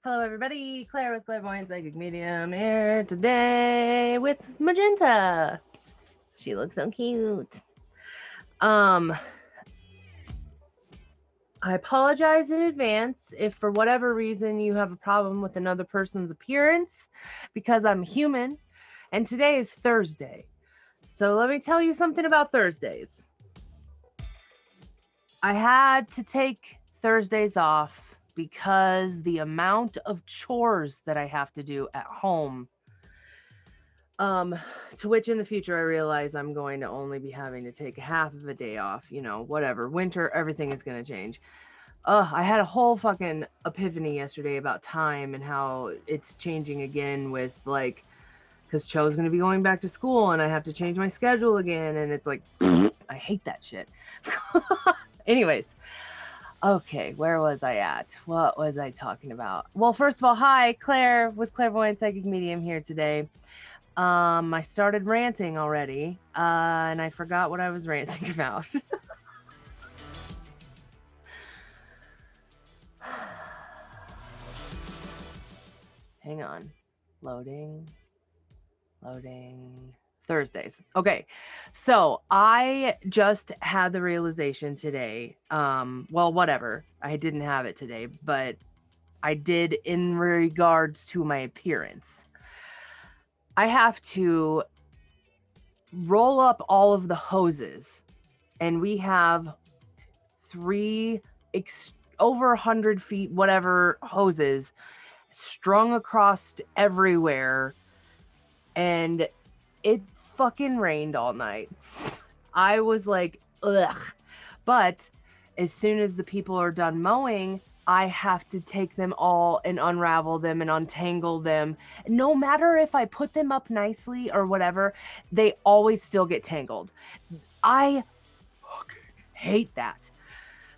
Hello, everybody. Claire with Clairvoyant Psychic Medium here today with Magenta. She looks so cute. I apologize in advance if for whatever reason you have a problem with another person's appearance because I'm human and today is Thursday. So let me tell you something about Thursdays. I had to take Thursdays off because the amount of chores that I have to do at home, to which in the future I realize I'm going to only be having to take half of a day off, whatever. Winter, everything is going to change. I had a whole fucking epiphany yesterday about time and how it's changing again with because Cho's going to be going back to school and I have to change my schedule again. And it's like, I hate that shit. Anyways. Okay, where was I at? What was I talking about? Well, first of all, hi, Claire with Clairvoyant Psychic Medium here today. I started ranting already, and I forgot what I was ranting about. Hang on. Loading. Thursdays. Okay. So I just had the realization today. Well, whatever. I didn't have it today, but I did in regards to my appearance. I have to roll up all of the hoses, and we have three over 100 feet, whatever, hoses strung across everywhere, and it fucking rained all night. I was like, ugh. But as soon as the people are done mowing, I have to take them all and unravel them and untangle them. No matter if I put them up nicely or whatever, they always still get tangled. I fucking hate that.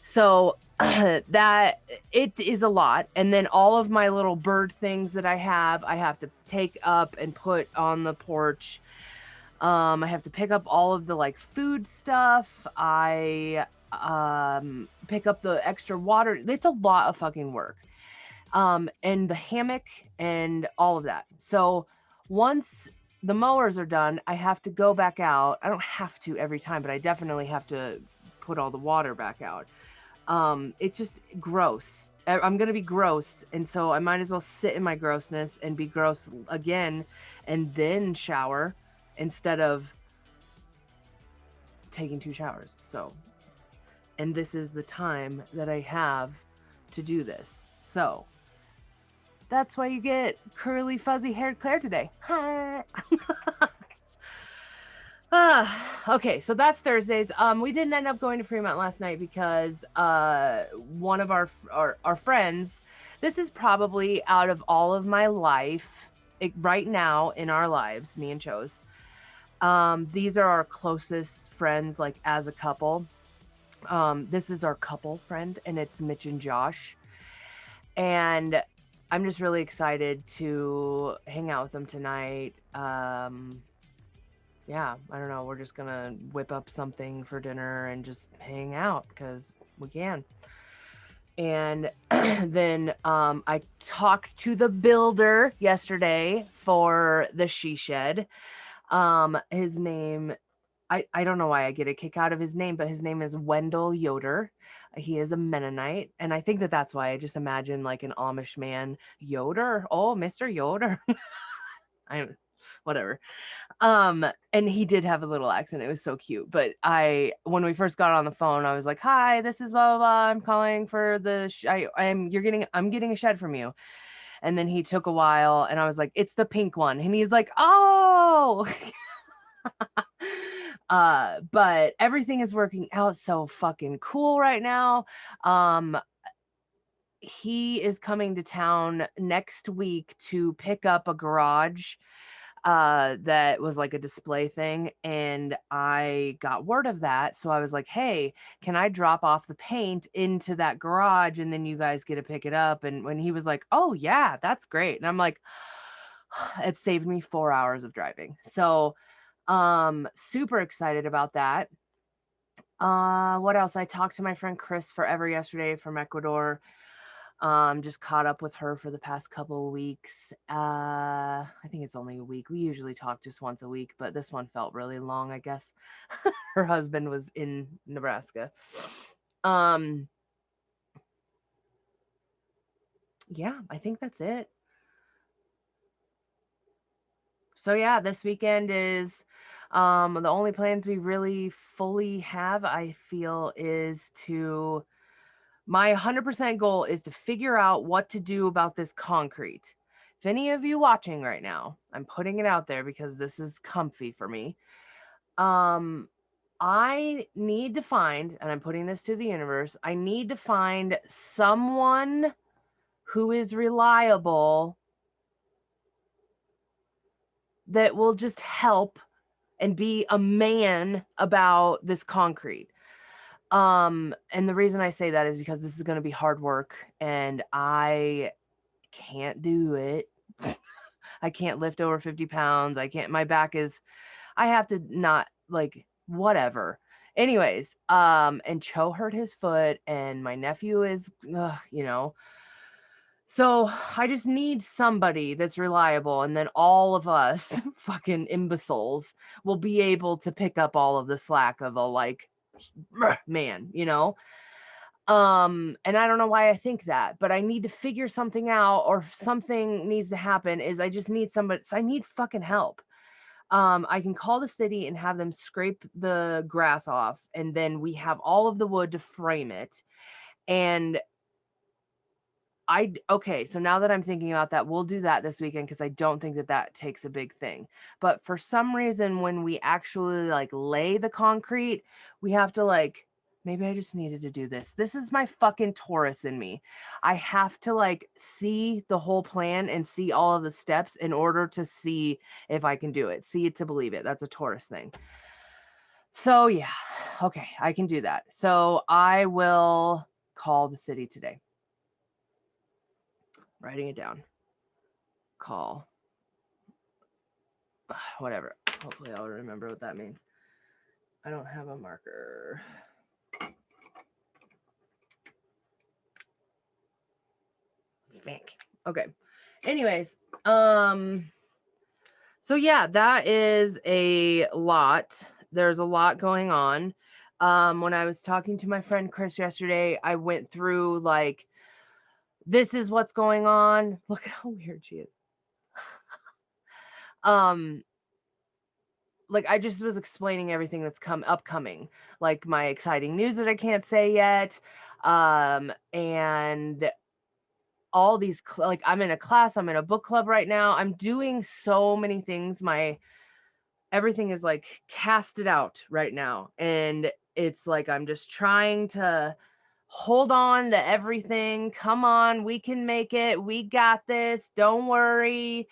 So that it is a lot. And then all of my little bird things that I have to take up and put on the porch. I have to pick up all of the food stuff. I pick up the extra water. It's a lot of fucking work. And the hammock and all of that. So once the mowers are done, I have to go back out. I don't have to every time, but I definitely have to put all the water back out. It's just gross. I'm going to be gross. And so I might as well sit in my grossness and be gross again and then shower instead of taking 2 showers. So, and this is the time that I have to do this. So that's why you get curly, fuzzy haired Claire today. Okay, so that's Thursdays. We didn't end up going to Fremont last night because one of our friends, this is probably out of all of my life, right now in our lives, me and Cho's, these are our closest friends, as a couple. This is our couple friend, and it's Mitch and Josh. And I'm just really excited to hang out with them tonight. Yeah, I don't know. We're just gonna whip up something for dinner and just hang out because we can. And then I talked to the builder yesterday for the she shed. His name, I don't know why I get a kick out of his name, but his name is Wendell Yoder. He is a Mennonite, and I think that's why I just imagine an Amish man. Yoder, oh, Mr. Yoder. Whatever. And he did have a little accent. It was so cute. But when we first got on the phone, I was like, "Hi, this is blah blah blah. I'm calling for the I'm getting a shed from you." And then he took a while, and I was like, "It's the pink one." And he's like, "Oh." But everything is working out so fucking cool right now. He is coming to town next week to pick up a garage that was a display thing, and I got word of that. So I was like, "Hey, can I drop off the paint into that garage and then you guys get to pick it up?" And when he was like, "Oh yeah, that's great." And I'm like, it saved me 4 hours of driving. So super excited about that. What else? I talked to my friend Chris forever yesterday from Ecuador. Just caught up with her for the past couple of weeks. I think it's only a week. We usually talk just once a week, but this one felt really long, I guess. Her husband was in Nebraska. Yeah, I think that's it. So yeah, this weekend is the only plans we really fully have, I feel, is to my 100% goal is to figure out what to do about this concrete. If any of you watching right now, I'm putting it out there because this is comfy for me. I need to find, and I'm putting this to the universe, I need to find someone who is reliable that will just help and be a man about this concrete. And the reason I say that is because this is going to be hard work and I can't do it. I can't lift over 50 pounds. My back is, I have to not like, whatever. Anyways, and Cho hurt his foot and my nephew is, so I just need somebody that's reliable. And then all of us fucking imbeciles will be able to pick up all of the slack of a like, man, and I don't know why I think that, but I need to figure something out, or if something needs to happen is I just need somebody. So I need fucking help. I can call the city and have them scrape the grass off, and then we have all of the wood to frame it. And okay, so now that I'm thinking about that, we'll do that this weekend because I don't think that takes a big thing. But for some reason, when we actually like lay the concrete, we have to like, maybe I just needed to do this. This is my fucking Taurus in me. I have to like see the whole plan and see all of the steps in order to see if I can do it. See it to believe it. That's a Taurus thing. So yeah, okay, I can do that. So I will call the city today. Writing it down. Call. Whatever. Hopefully I'll remember what that means. I don't have a marker. Fank. Okay. Anyways, so yeah, that is a lot. There's a lot going on. When I was talking to my friend Chris yesterday, I went through like, this is what's going on. Look at how weird she is. Like I just was explaining everything that's upcoming, like my exciting news that I can't say yet, and all these like I'm in a class, I'm in a book club right now. I'm doing so many things. Everything is like casted out right now, and it's like I'm just trying to hold on to everything. Come on, we can make it. We got this. Don't worry.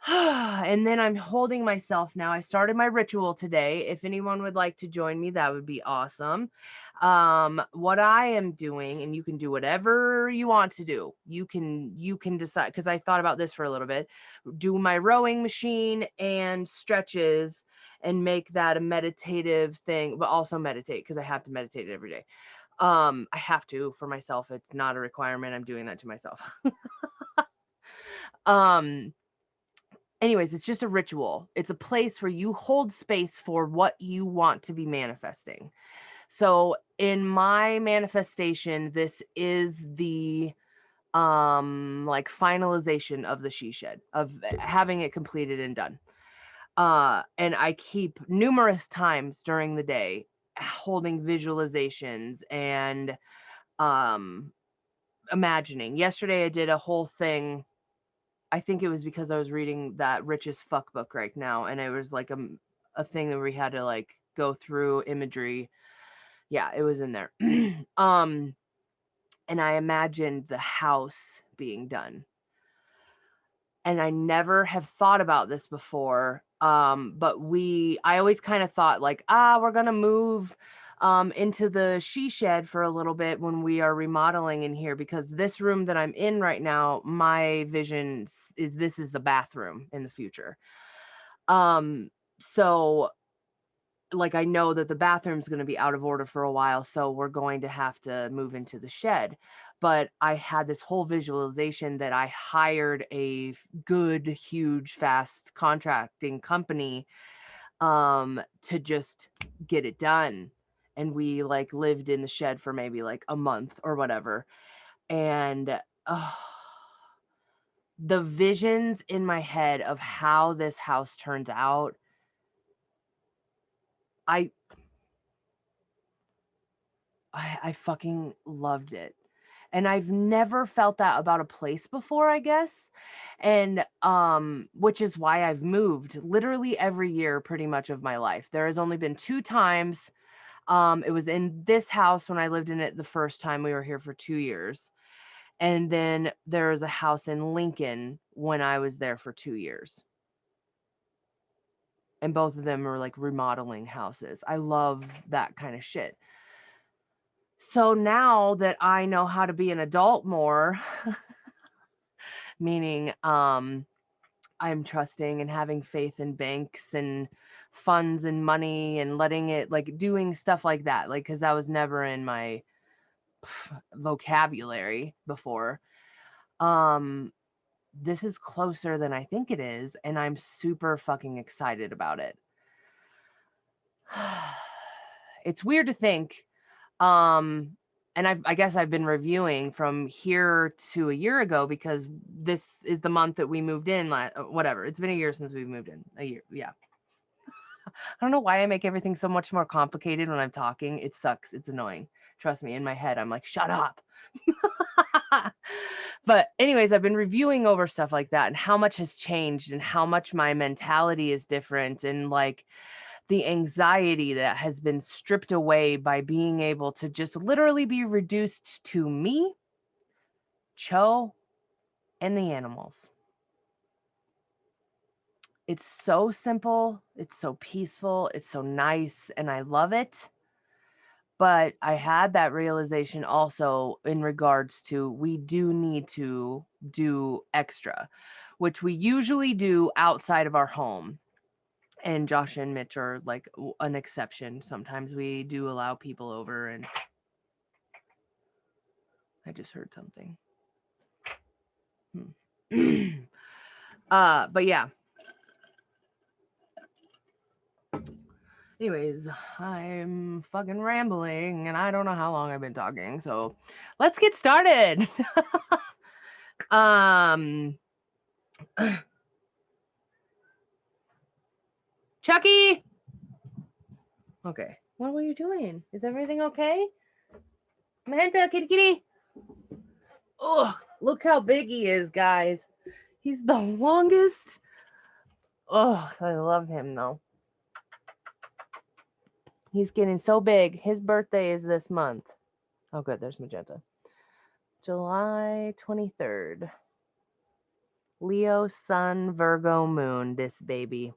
And then I'm holding myself now. I started my ritual today. If anyone would like to join me, that would be awesome. What I am doing, and you can do whatever you want to do. You can decide, because I thought about this for a little bit. Do my rowing machine and stretches and make that a meditative thing, but also meditate because I have to meditate every day. I have to for myself. It's not a requirement. I'm doing that to myself. Anyways, it's just a ritual. It's a place where you hold space for what you want to be manifesting. So in my manifestation, this is the like finalization of the she shed, of having it completed and done. And I keep numerous times during the day holding visualizations and imagining. Yesterday I did a whole thing. I think it was because I was reading that Rich as Fuck book right now, and it was like a thing that we had to like go through imagery. Yeah, it was in there. And I imagined the house being done. And I never have thought about this before. But I always kind of thought like, we're gonna move into the she shed for a little bit when we are remodeling in here, because this room that I'm in right now, my vision is this is the bathroom in the future. So like, I know that the bathroom's going to be out of order for a while, so we're going to have to move into the shed. But I had this whole visualization that I hired a good, huge, fast contracting company to just get it done. And we like lived in the shed for maybe like a month or whatever. And the visions in my head of how this house turns out, I fucking loved it. And I've never felt that about a place before, I guess. And which is why I've moved literally every year pretty much of my life. There has only been 2 times. It was in this house when I lived in it the first time. We were here for 2 years. And then there was a house in Lincoln when I was there for 2 years. And both of them are like remodeling houses. I love that kind of shit. So now that I know how to be an adult more, meaning I'm trusting and having faith in banks and funds and money and letting it, like, doing stuff like that, like, because that was never in my vocabulary before. This is closer than I think it is, and I'm super fucking excited about it. It's weird to think. And I guess I've been reviewing from here to a year ago because this is the month that we moved in. Whatever. It's been a year since we moved in. A year. Yeah. I don't know why I make everything so much more complicated when I'm talking. It sucks. It's annoying. Trust me, in my head, I'm like, shut up. But anyways, I've been reviewing over stuff like that and how much has changed and how much my mentality is different and like the anxiety that has been stripped away by being able to just literally be reduced to me, Cho, and the animals. It's so simple, it's so peaceful, it's so nice, and I love it. But I had that realization also in regards to we do need to do extra, which we usually do outside of our home. And Josh and Mitch are like an exception. Sometimes we do allow people over, and I just heard something. But yeah. Anyways, I'm fucking rambling and I don't know how long I've been talking, so let's get started. Chucky! Okay. What were you doing? Is everything okay? Magenta, kitty kitty! Oh, look how big he is, guys. He's the longest. Oh, I love him though. He's getting so big. His birthday is this month. Oh, good. There's Magenta. July 23rd. Leo, Sun, Virgo, Moon, this baby.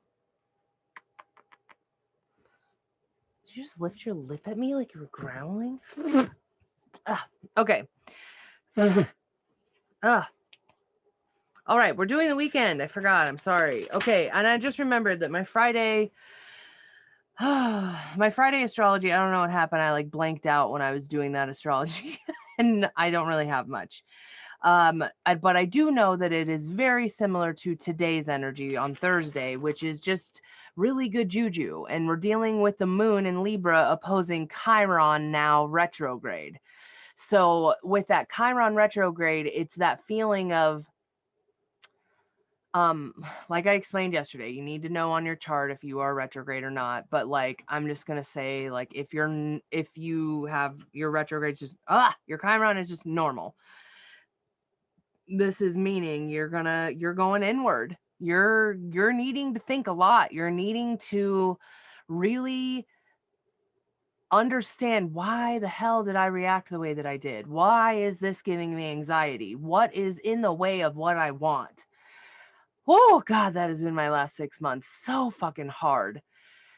Did you just lift your lip at me like you were growling? Okay. All right, we're doing the weekend. I forgot. I'm sorry. Okay, and I just remembered that my Friday astrology, I don't know what happened. I like blanked out when I was doing that astrology and I don't really have much. But I do know that it is very similar to today's energy on Thursday, which is just really good juju. And we're dealing with the moon in Libra opposing Chiron now retrograde. So with that Chiron retrograde, it's that feeling of, like I explained yesterday, you need to know on your chart if you are retrograde or not. But like, I'm just going to say, like, if you have your retrograde, just, your Chiron is just normal. This is meaning you're going inward. You're needing to think a lot. You're needing to really understand, why the hell did I react the way that I did? Why is this giving me anxiety? What is in the way of what I want? Oh God, that has been my last 6 months. So fucking hard.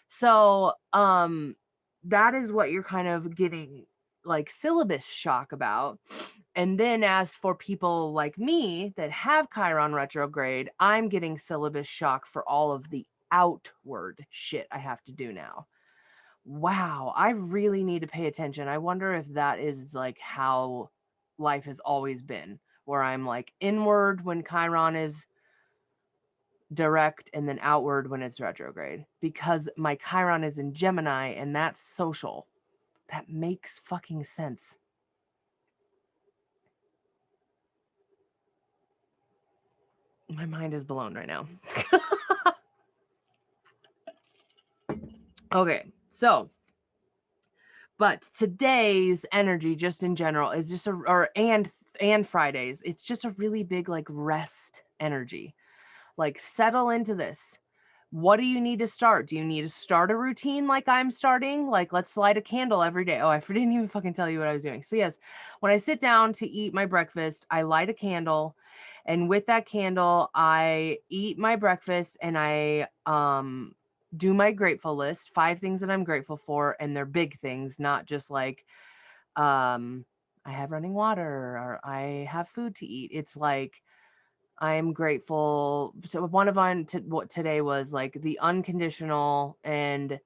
So, that is what you're kind of getting like syllabus shock about. And then as for people like me that have Chiron retrograde, I'm getting syllabus shock for all of the outward shit I have to do now. wow, I really need to pay attention. I wonder if that is like how life has always been, where I'm like inward when Chiron is direct and then outward when it's retrograde, because my Chiron is in Gemini and that's social. That makes fucking sense. My mind is blown right now. Okay, so but today's energy just in general is just and Fridays, it's just a really big like rest energy. Like settle into this. What do you need to start? Do you need to start a routine like I'm starting? Like, let's light a candle every day. Oh, I didn't even fucking tell you what I was doing. So, yes, when I sit down to eat my breakfast, I light a candle. And with that candle, I eat my breakfast and I do my grateful list, 5 things that I'm grateful for. And they're big things, not just like I have running water or I have food to eat. It's like, I'm grateful. So one of what today was like the unconditional and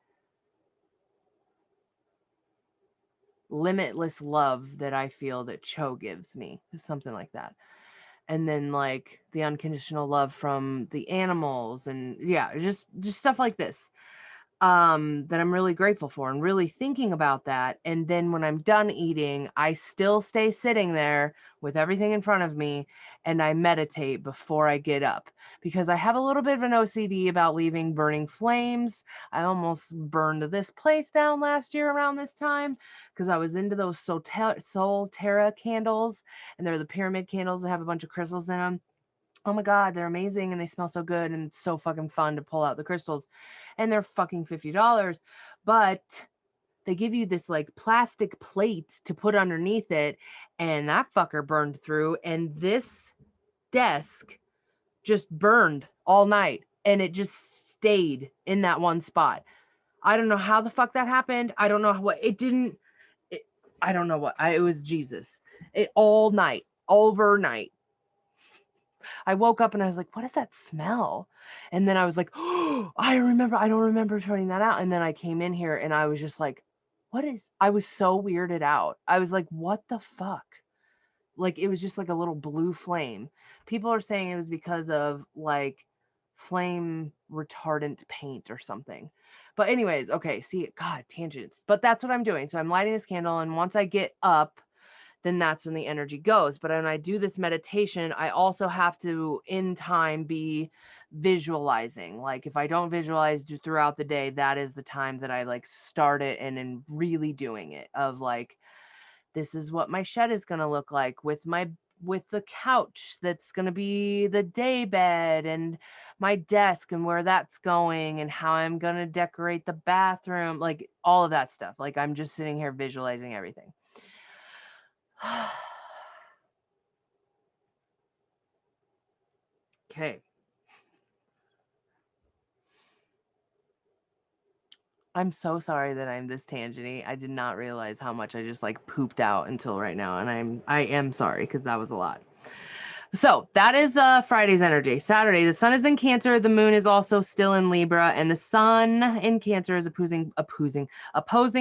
limitless love that I feel that Cho gives me, something like that. And then like the unconditional love from the animals and yeah, just stuff like this. That I'm really grateful for and really thinking about that. And then when I'm done eating, I still stay sitting there with everything in front of me and I meditate before I get up because I have a little bit of an OCD about leaving burning flames. I almost burned this place down last year around this time because I was into those Sol Terra candles, and they're the pyramid candles that have a bunch of crystals in them. Oh my God, they're amazing and they smell so good and it's so fucking fun to pull out the crystals. And they're fucking $50. But they give you this like plastic plate to put underneath it, and that fucker burned through. And this desk just burned all night and it just stayed in that one spot. I don't know how the fuck that happened. I don't know what it didn't. It, I don't know what it was. Jesus, it all night, overnight. I woke up and I was like, what is that smell? And then I was like, oh, I don't remember turning that out. And then I came in here and I was just like, I was so weirded out. I was like, what the fuck? Like, it was just like a little blue flame. People are saying it was because of like flame retardant paint or something. But, anyways, okay, see, God, tangents. But that's what I'm doing. So I'm lighting this candle. And once I get up, then that's when the energy goes. But when I do this meditation, I also have to, in time, be visualizing. Like if I don't visualize throughout the day, that is the time that I like start it and really doing it of like, this is what my shed is going to look like with the couch that's going to be the day bed and my desk and where that's going and how I'm going to decorate the bathroom, like all of that stuff. Like I'm just sitting here visualizing everything. Okay. I'm so sorry that I'm this tangenty. I did not realize how much I just like pooped out until right now. And I am sorry because that was a lot. So that is Friday's energy. Saturday, the sun is in Cancer, the moon is also still in Libra, and the sun in Cancer is opposing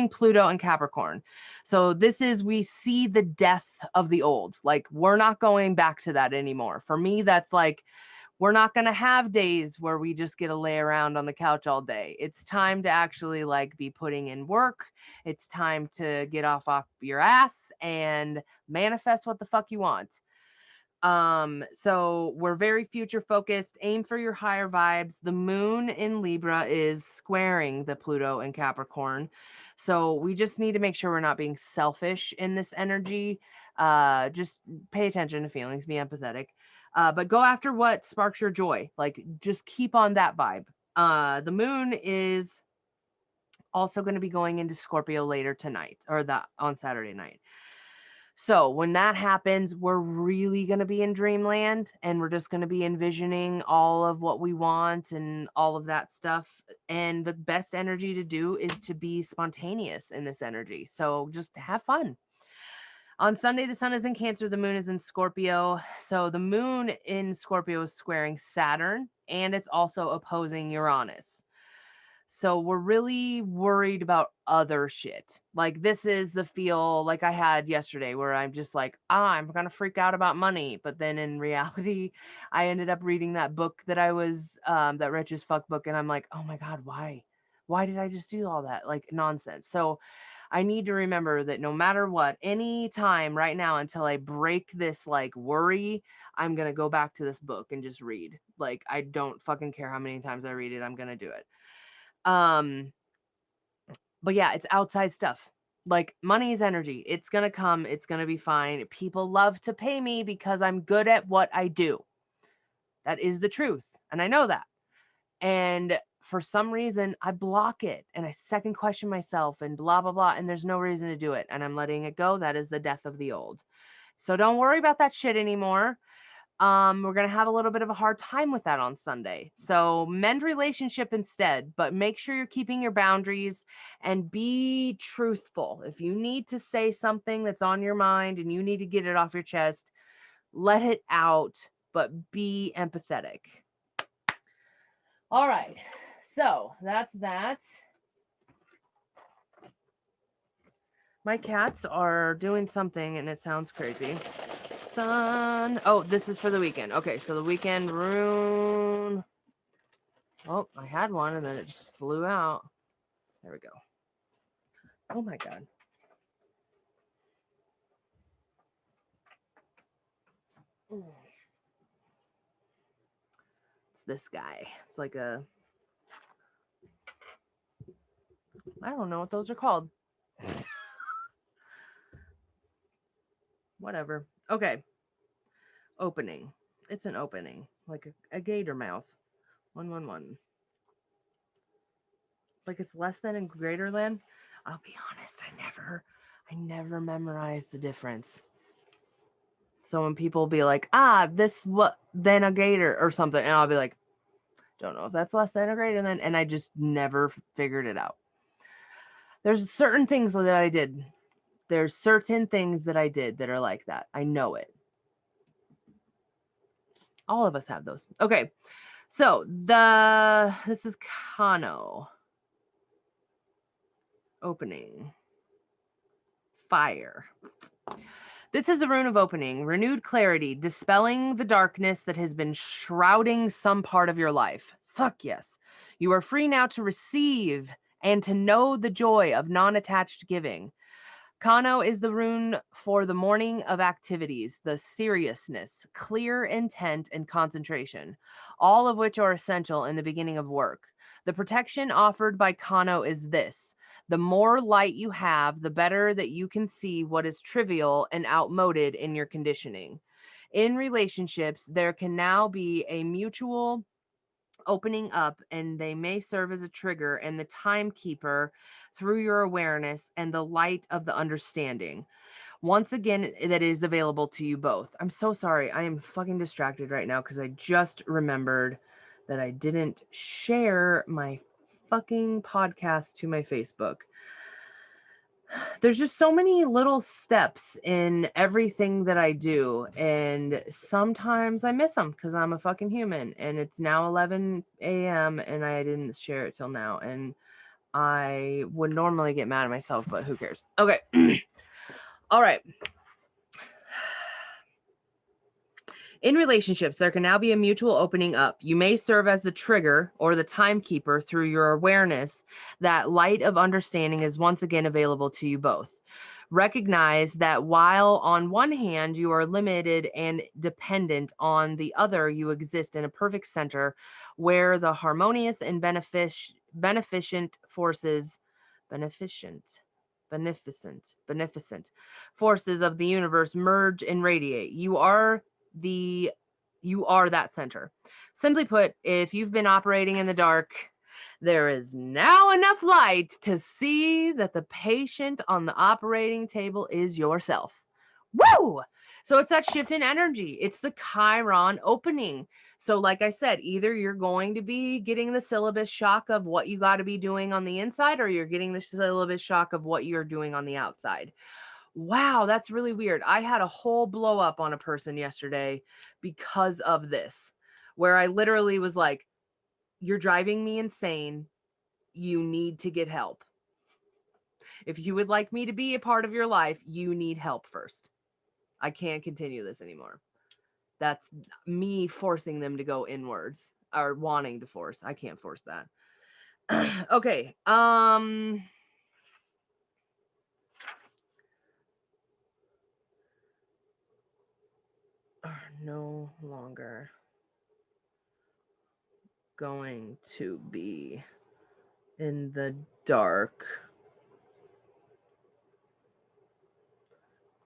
Pluto and Capricorn. So this is, we see the death of the old. Like we're not going back to that anymore. For me, that's like, we're not going to have days where we just get to lay around on the couch all day. It's time to actually like be putting in work. It's time to get off your ass and manifest what the fuck you want. So we're very future focused. Aim for your higher vibes. The moon in Libra is squaring the Pluto and Capricorn. So we just need to make sure we're not being selfish in this energy. Just pay attention to feelings, be empathetic. But go after what sparks your joy. Like just keep on that vibe. The moon is also going to be going into Scorpio later tonight or on Saturday night. So when that happens, we're really going to be in dreamland and we're just going to be envisioning all of what we want and all of that stuff. And the best energy to do is to be spontaneous in this energy. So just have fun. On Sunday, the sun is in Cancer, the moon is in Scorpio. So the moon in Scorpio is squaring Saturn and it's also opposing Uranus. So we're really worried about other shit. Like this is the feel like I had yesterday where I'm just like, I'm going to freak out about money. But then in reality, I ended up reading that book that I was, that Rich as Fuck book. And I'm like, oh my God, why? Why did I just do all that? Like nonsense. So I need to remember that no matter what, any time right now until I break this like worry, I'm going to go back to this book and just read. Like I don't fucking care how many times I read it. I'm going to do it. But yeah, it's outside stuff. Like money is energy. It's going to come. It's going to be fine. People love to pay me because I'm good at what I do. That is the truth. And I know that. And for some reason, I block it and I second question myself and blah, blah, blah. And there's no reason to do it. And I'm letting it go. That is the death of the old. So don't worry about that shit anymore. We're going to have a little bit of a hard time with that on Sunday. So mend relationship instead, but make sure you're keeping your boundaries and be truthful. If you need to say something that's on your mind and you need to get it off your chest, let it out, but be empathetic. All right. So that's that. My cats are doing something and it sounds crazy. Oh, this is for the weekend. Okay, so the weekend rune. Oh, I had one and then it just flew out. There we go. Oh my God. It's this guy. It's like a, I don't know what those are called. Whatever. Okay. Opening. It's an opening, like a gator mouth. 111. Like it's less than and greater than. I'll be honest, I never memorized the difference. So when people be like, this what then a gator or something, and I'll be like, don't know if that's less than or greater than, and I just never figured it out. There's certain things that I did. There's certain things that I did that are like that. I know it. All of us have those. Okay. So this is Kano. Opening. Fire. This is the rune of opening, renewed clarity, dispelling the darkness that has been shrouding some part of your life. Fuck yes. You are free now to receive and to know the joy of non-attached giving. Kano is the rune for the morning of activities, the seriousness, clear intent, and concentration, all of which are essential in the beginning of work. The protection offered by Kano is this. The more light you have, the better that you can see what is trivial and outmoded in your conditioning. In relationships, there can now be a mutual opening up, and they may serve as a trigger and the timekeeper through your awareness and the light of the understanding. Once again, that is available to you both. I'm so sorry. I am fucking distracted right now because I just remembered that I didn't share my fucking podcast to my Facebook. There's just so many little steps in everything that I do, and sometimes I miss them because I'm a fucking human, and it's now 11 a.m. and I didn't share it till now, and I would normally get mad at myself, but who cares? Okay. All right. In relationships, there can now be a mutual opening up. You may serve as the trigger or the timekeeper through your awareness that light of understanding is once again available to you both. Recognize that while on one hand you are limited and dependent, on the other you exist in a perfect center where the harmonious and beneficent forces beneficent forces of the universe merge and radiate. You are that center. Simply put, if you've been operating in the dark, there is now enough light to see that the patient on the operating table is yourself. Woo! So it's that shift in energy. It's the Chiron opening. So like I said, either you're going to be getting the syllabus shock of what you got to be doing on the inside, or you're getting the syllabus shock of what you're doing on the outside. Wow, that's really weird. I had a whole blow up on a person yesterday because of this, where I literally was like, you're driving me insane. you need to get help. If you would like me to be a part of your life, you need help first. I can't continue this anymore. That's me forcing them to go inwards or wanting to force. I can't force that. Okay. Are no longer going to be in the dark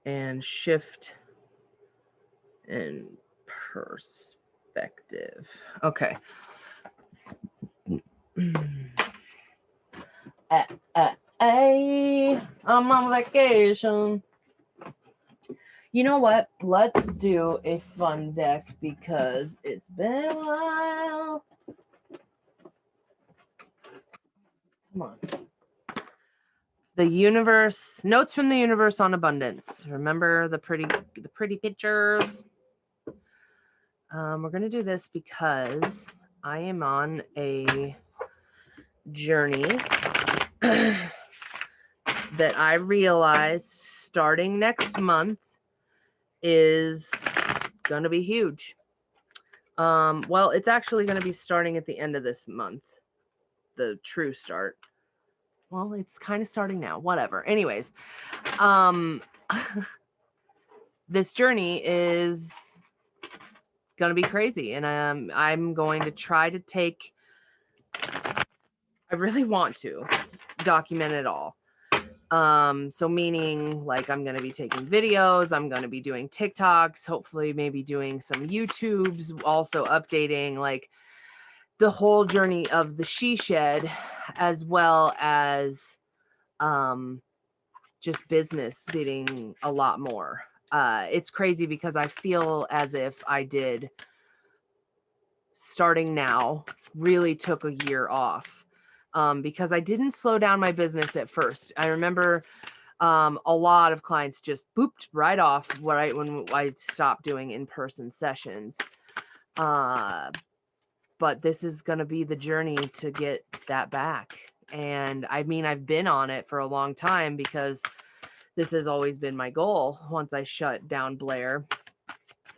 and shift in perspective. Okay. I'm on vacation. You know what? Let's do a fun deck because it's been a while. Come on. The universe, notes from the universe on abundance. Remember the pretty pictures. We're gonna do this because I am on a journey that I realize starting next month is gonna be huge. Well, it's actually gonna be starting at the end of this month, the true start. Well, it's kind of starting now. Whatever. Anyways, this journey is gonna be crazy, and I'm going to try to take. I really want to document it all. So meaning like I'm going to be taking videos, I'm going to be doing TikToks, hopefully maybe doing some YouTubes, also updating like the whole journey of the she shed, as well as just business getting a lot more. It's crazy because I feel as if I did starting now really took a year off. Because I didn't slow down my business at first. I remember a lot of clients just booped right off right when I stopped doing in-person sessions. But this is going to be the journey to get that back. And I mean, I've been on it for a long time because this has always been my goal once I shut down Blair.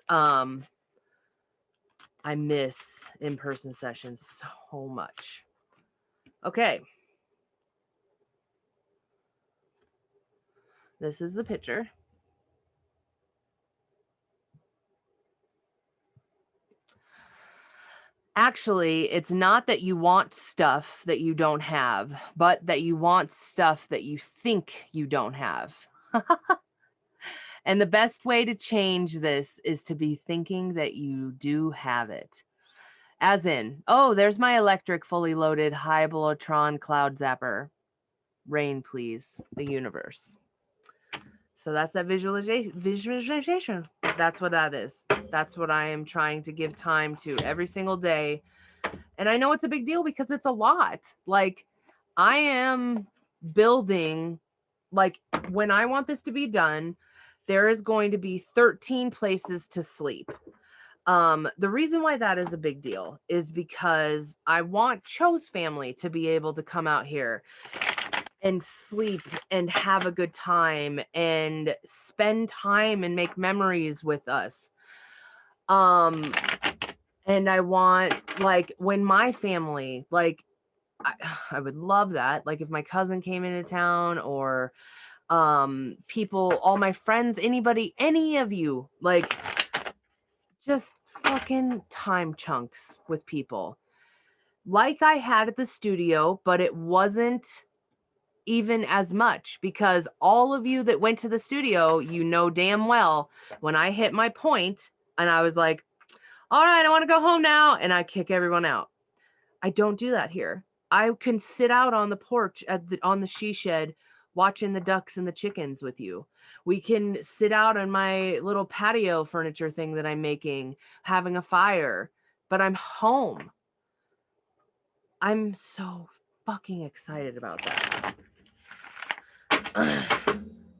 I miss in-person sessions so much. Okay. This is the picture. Actually, it's not that you want stuff that you don't have, but that you want stuff that you think you don't have. And the best way to change this is to be thinking that you do have it. As in, oh, there's my electric fully loaded high Bolotron cloud zapper. Rain, please, the universe. So that's that visualization. That's what that is. That's what I am trying to give time to every single day. And I know it's a big deal because it's a lot. Like I am building, like when I want this to be done, there is going to be 13 places to sleep. The reason why that is a big deal is because I want Cho's family to be able to come out here and sleep and have a good time and spend time and make memories with us. And I want, like, when my family, like, I would love that. Like, if my cousin came into town or people, all my friends, anybody, any of you, like, just fucking time chunks with people. Like I had at the studio, but it wasn't even as much because all of you that went to the studio, you know damn well when I hit my point and I was like, all right, I want to go home now, and I kick everyone out. I don't do that here. I can sit out on the porch on the she shed watching the ducks and the chickens with you. We can sit out on my little patio furniture thing that I'm making, having a fire, but I'm home. I'm so fucking excited about that.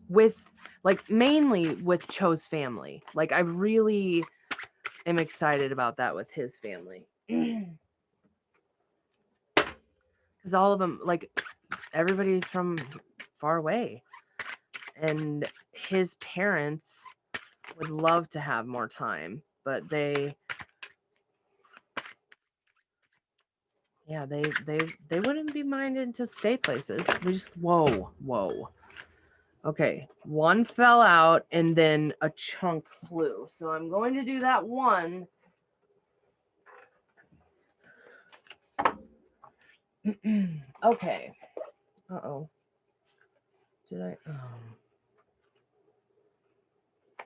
With, like, mainly with Cho's family. Like, I really am excited about that with his family. Because Because all of them, like, everybody's from far away. And his parents would love to have more time, but they wouldn't be minded to stay places. They just whoa. Okay, one fell out and then a chunk flew. So I'm going to do that one. Okay. Uh-oh. Did I?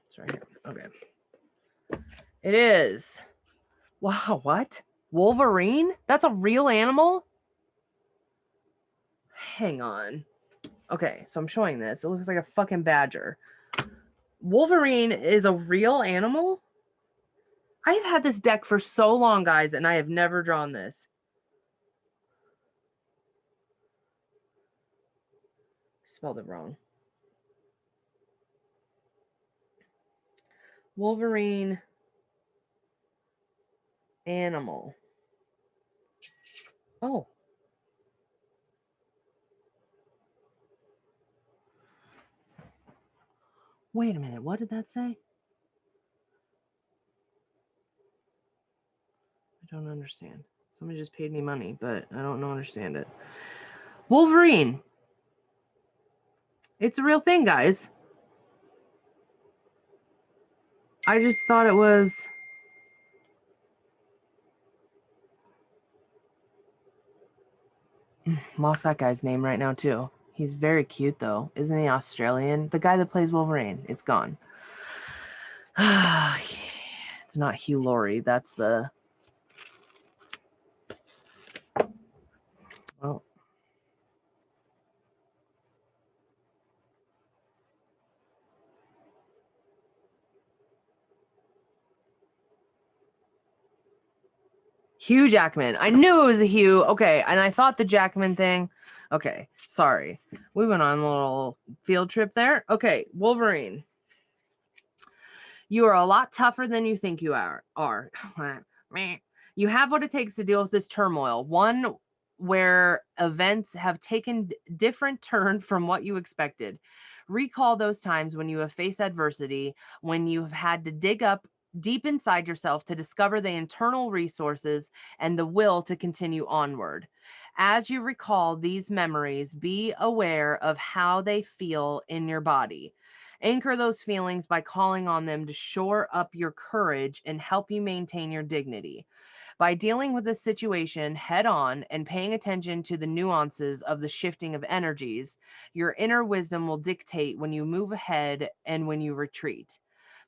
It's right here. Okay. It is. Wow, what? Wolverine? That's a real animal? Hang on. Okay, so I'm showing this. It looks like a fucking badger. Wolverine is a real animal? I've had this deck for so long, guys, and I have never drawn this. Spelled it wrong. Wolverine animal. Oh. Wait a minute. What did that say? I don't understand. Somebody just paid me money, but I don't understand it. Wolverine. It's a real thing, guys. I just thought it was... Lost that guy's name right now, too. He's very cute, though. Isn't he Australian? The guy that plays Wolverine. It's gone. It's not Hugh Laurie. That's the... Well... Hugh Jackman. I knew it was a Hugh. Okay, and I thought the Jackman thing. Okay, sorry. We went on a little field trip there. Okay, Wolverine. You are a lot tougher than you think you are. You have what it takes to deal with this turmoil. One where events have taken different turn from what you expected. Recall those times when you have faced adversity, when you have had to dig up deep inside yourself to discover the internal resources and the will to continue onward. As you recall these memories, be aware of how they feel in your body. Anchor those feelings by calling on them to shore up your courage and help you maintain your dignity. By dealing with the situation head on and paying attention to the nuances of the shifting of energies, your inner wisdom will dictate when you move ahead and when you retreat,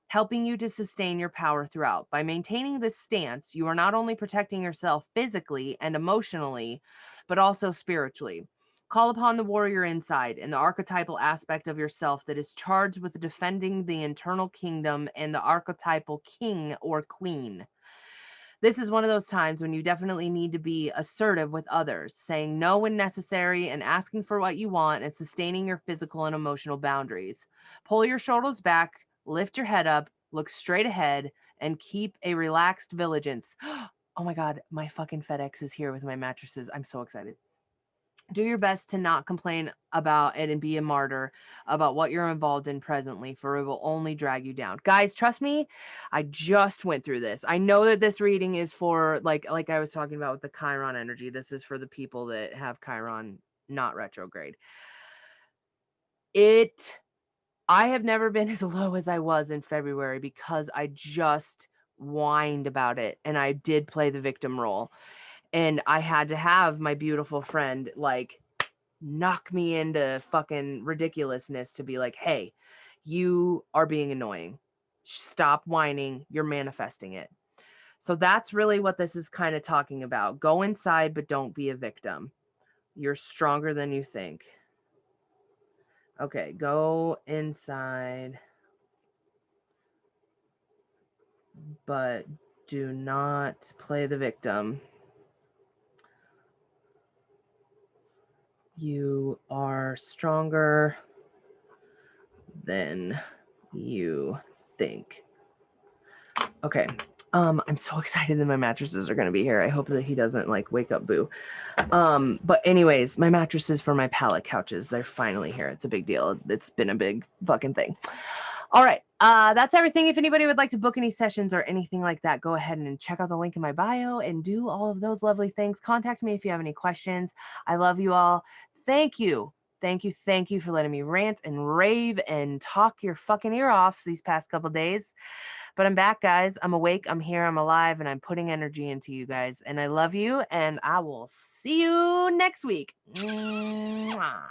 helping you to sustain your power throughout. By maintaining this stance, you are not only protecting yourself physically and emotionally, but also spiritually. Call upon the warrior inside and the archetypal aspect of yourself that is charged with defending the internal kingdom and the archetypal king or queen. This is one of those times when you definitely need to be assertive with others, saying no when necessary and asking for what you want and sustaining your physical and emotional boundaries. Pull your shoulders back, lift your head up, look straight ahead, and keep a relaxed vigilance. Oh my God, my fucking FedEx is here with my mattresses. I'm so excited. Do your best to not complain about it and be a martyr about what you're involved in presently, for it will only drag you down. Guys, trust me, I just went through this. I know that this reading is for, like I was talking about with the Chiron energy. This is for the people that have Chiron not retrograde. I have never been as low as I was in February because I just whined about it and I did play the victim role. And I had to have my beautiful friend like knock me into fucking ridiculousness to be like, hey, you are being annoying. Stop whining. You're manifesting it. So that's really what this is kind of talking about. Go inside, but don't be a victim. You're stronger than you think. Okay, go inside, but do not play the victim. You are stronger than you think. Okay. I'm so excited that my mattresses are going to be here. I hope that he doesn't like wake up Boo. But anyways, my mattresses for my pallet couches, they're finally here. It's a big deal. It's been a big fucking thing. All right. That's everything. If anybody would like to book any sessions or anything like that, go ahead and check out the link in my bio and do all of those lovely things. Contact me if you have any questions. I love you all. Thank you. Thank you for letting me rant and rave and talk your fucking ear off these past couple days. But I'm back, guys. I'm awake. I'm here. I'm alive. And I'm putting energy into you guys. And I love you. And I will see you next week. Mwah.